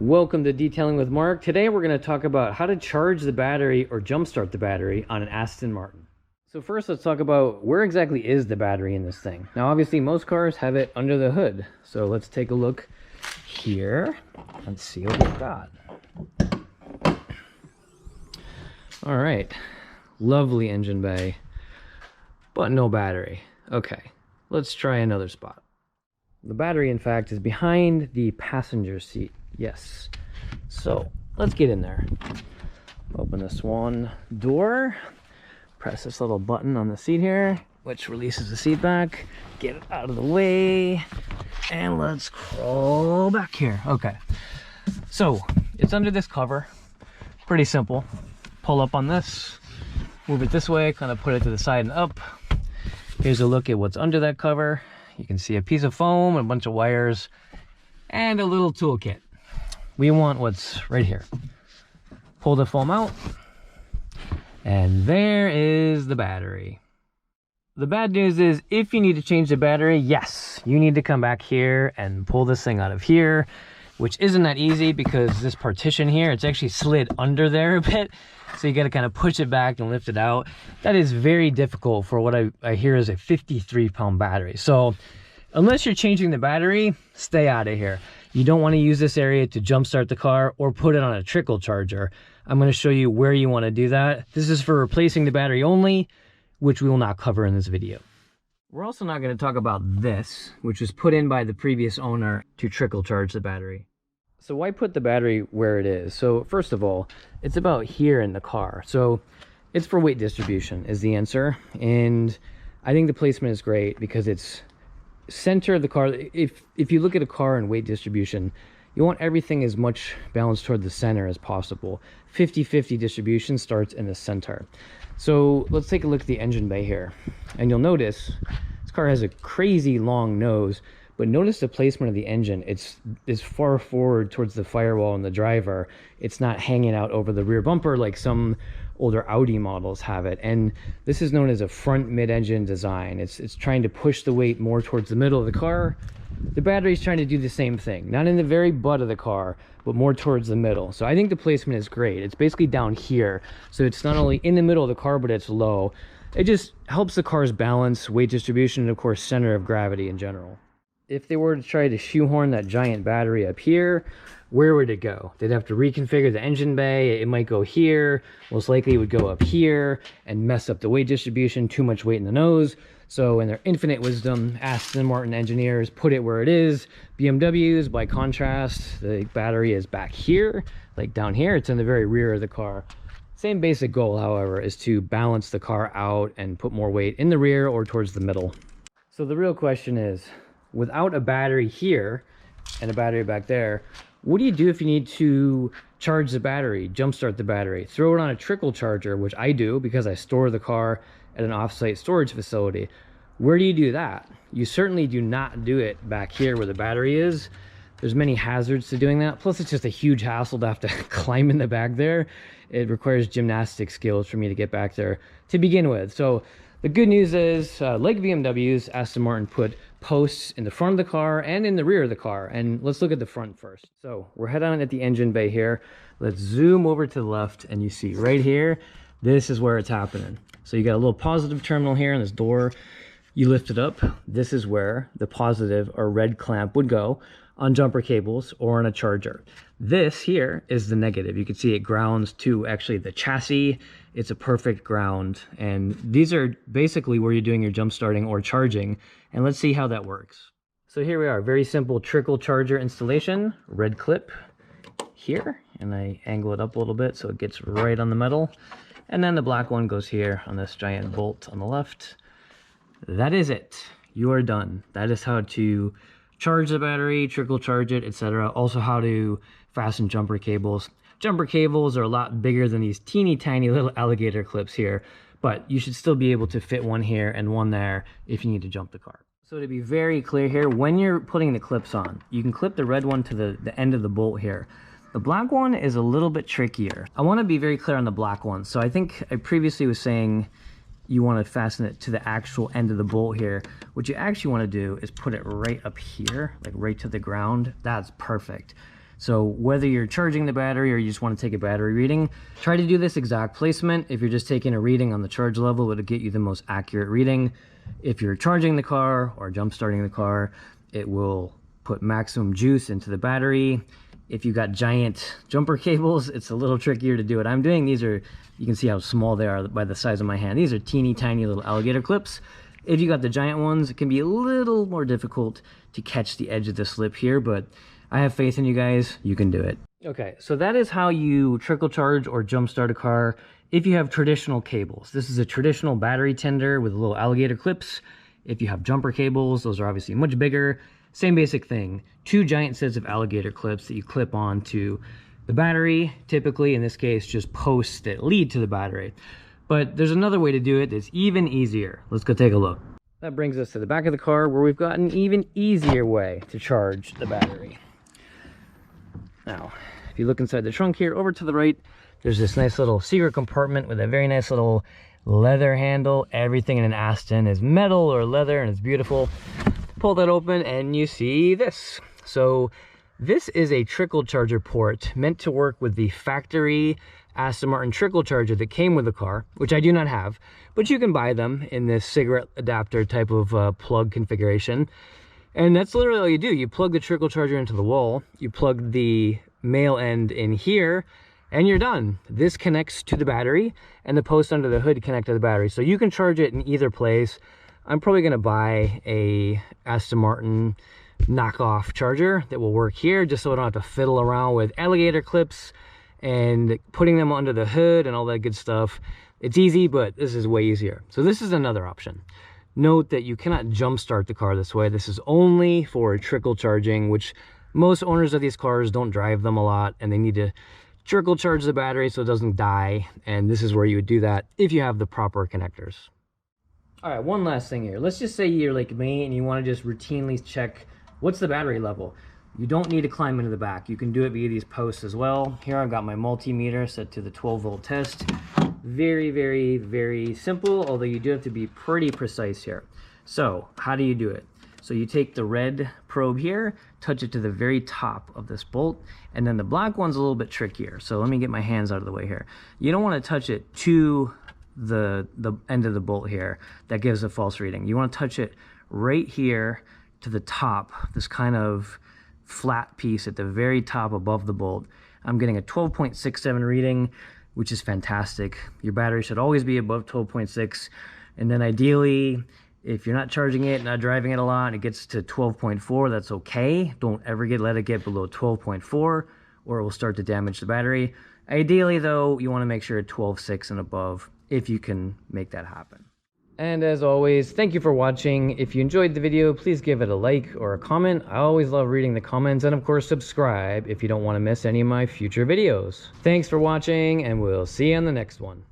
Welcome to Detailing with Mark. Today we're going to talk about how to charge the battery or jumpstart the battery on an Aston Martin. So first let's talk about where exactly is the battery in this thing. Now obviously most cars have it under the hood. So let's take a look here and see what we've got. All right, lovely engine bay, but no battery. Okay, let's try another spot. The battery, in fact, is behind the passenger seat. Yes. So let's get in there. Open this one door. Press this little button on the seat here, which releases the seat back. Get it out of the way. And let's crawl back here. Okay. So it's under this cover. Pretty simple. Pull up on this. Move it this way. Kind of put it to the side and up. Here's a look at what's under that cover. You can see a piece of foam, a bunch of wires, and a little toolkit. We want what's right here. Pull the foam out, and there is the battery. The bad news is if you need to change the battery, yes, you need to come back here and pull this thing out of here, which isn't that easy because this partition here, it's actually slid under there a bit. So you got to kind of push it back and lift it out. That is very difficult for what I hear is a 53-pound battery. So unless you're changing the battery, stay out of here. You don't want to use this area to jumpstart the car or put it on a trickle charger. I'm going to show you where you want to do that. This is for replacing the battery only, which we will not cover in this video. We're also not going to talk about this, which was put in by the previous owner to trickle charge the battery. So why put the battery where it is? So first of all, it's about here in the car. So it's for weight distribution is the answer. And I think the placement is great because it's center of the car. If you look at a car and weight distribution, you want everything as much balanced toward the center as possible. 50-50 distribution starts in the center. So let's take a look at the engine bay here. And you'll notice this car has a crazy long nose. But notice the placement of the engine. It's far forward towards the firewall and the driver. It's not hanging out over the rear bumper like some older Audi models have it. And this is known as a front mid-engine design. It's trying to push the weight more towards the middle of the car. The battery's trying to do the same thing. Not in the very butt of the car, but more towards the middle. So I think the placement is great. It's basically down here. So it's not only in the middle of the car, but it's low. It just helps the car's balance, weight distribution, and of course, center of gravity in general. If they were to try to shoehorn that giant battery up here, where would it go? They'd have to reconfigure the engine bay. It might go here. Most likely it would go up here and mess up the weight distribution, too much weight in the nose. So in their infinite wisdom, Aston Martin engineers put it where it is. BMWs, by contrast, the battery is back here, like down here. It's in the very rear of the car. Same basic goal, however, is to balance the car out and put more weight in the rear or towards the middle. So the real question is, without a battery here and a battery back there, what do you do if you need to charge the battery, jumpstart the battery, throw it on a trickle charger, which I do because I store the car at an off-site storage facility? Where do you do that? You certainly do not do it back here where the battery is. There's many hazards to doing that. Plus, it's just a huge hassle to have to climb in the back there. It requires gymnastic skills for me to get back there to begin with. So the good news is, like BMWs, Aston Martin put posts in the front of the car and in the rear of the car. And let's look at the front first. So we're head on at the engine bay here. Let's zoom over to the left and you see right here, this is where it's happening. So you got a little positive terminal here in this door. You lift it up. This is where the positive or red clamp would go on jumper cables or on a charger. This here is the negative. You can see it grounds to actually the chassis. It's a perfect ground. And these are basically where you're doing your jump starting or charging. And let's see how that works. So here we are, very simple trickle charger installation, red clip here. And I angle it up a little bit so it gets right on the metal. And then the black one goes here on this giant bolt on the left. That is it. You are done. That is how to charge the battery, trickle charge it, etc. Also how to fasten jumper cables. Jumper cables are a lot bigger than these teeny tiny little alligator clips here, but you should still be able to fit one here and one there if you need to jump the car. So to be very clear here, when you're putting the clips on, you can clip the red one to the end of the bolt here. The black one is a little bit trickier. I want to be very clear on the black one. So I think I previously was saying you want to fasten it to the actual end of the bolt here. What you actually want to do is put it right up here, like right to the ground. That's perfect. So whether you're charging the battery or you just want to take a battery reading, try to do this exact placement. If you're just taking a reading on the charge level, it'll get you the most accurate reading. If you're charging the car or jump starting the car, it will put maximum juice into the battery. If you got giant jumper cables, it's a little trickier to do what I'm doing. These are, you can see how small they are by the size of my hand. These are teeny tiny little alligator clips. If you got the giant ones, it can be a little more difficult to catch the edge of the slip here, but I have faith in you guys. You can do it. Okay, so that is how you trickle charge or jump start a car if you have traditional cables. This is a traditional battery tender with little alligator clips. If you have jumper cables, those are obviously much bigger. Same basic thing. 2 giant sets of alligator clips that you clip onto the battery. Typically, in this case, just posts that lead to the battery. But there's another way to do it that's even easier. Let's go take a look. That brings us to the back of the car where we've got an even easier way to charge the battery. Now, if you look inside the trunk here, over to the right, there's this nice little secret compartment with a very nice little leather handle. Everything in an Aston is metal or leather and it's beautiful. Pull that open and you see this. So this is a trickle charger port meant to work with the factory Aston Martin trickle charger that came with the car, which I do not have, but you can buy them in this cigarette adapter type of plug configuration. And that's literally all you do. You plug the trickle charger into the wall, you plug the male end in here, and you're done. This connects to the battery, and the posts under the hood connect to the battery. So you can charge it in either place. I'm probably going to buy a Aston Martin knockoff charger that will work here, just so I don't have to fiddle around with alligator clips and putting them under the hood and all that good stuff. It's easy, but this is way easier. So this is another option. Note that you cannot jump start the car this way. This is only for trickle charging, which most owners of these cars don't drive them a lot, and they need to trickle charge the battery so it doesn't die. And this is where you would do that if you have the proper connectors. All right, one last thing here. Let's just say you're like me and you want to just routinely check what's the battery level. You don't need to climb into the back. You can do it via these posts as well. Here I've got my multimeter set to the 12-volt test. Very, very, very simple, although you do have to be pretty precise here. So how do you do it? So you take the red probe here, touch it to the very top of this bolt, and then the black one's a little bit trickier. So let me get my hands out of the way here. You don't want to touch it to the end of the bolt here. That gives a false reading. You want to touch it right here to the top, this kind of flat piece at the very top above the bolt. I'm getting a 12.67 reading, which is fantastic. Your battery should always be above 12.6, and then ideally, if you're not charging it, not driving it a lot, and it gets to 12.4, that's okay. Don't ever let it get below 12.4, or it will start to damage the battery. Ideally though, you want to make sure at 12.6 and above, if you can make that happen. And as always, thank you for watching. If you enjoyed the video, please give it a like or a comment. I always love reading the comments, and of course subscribe if you don't want to miss any of my future videos. Thanks for watching, and we'll see you on the next one.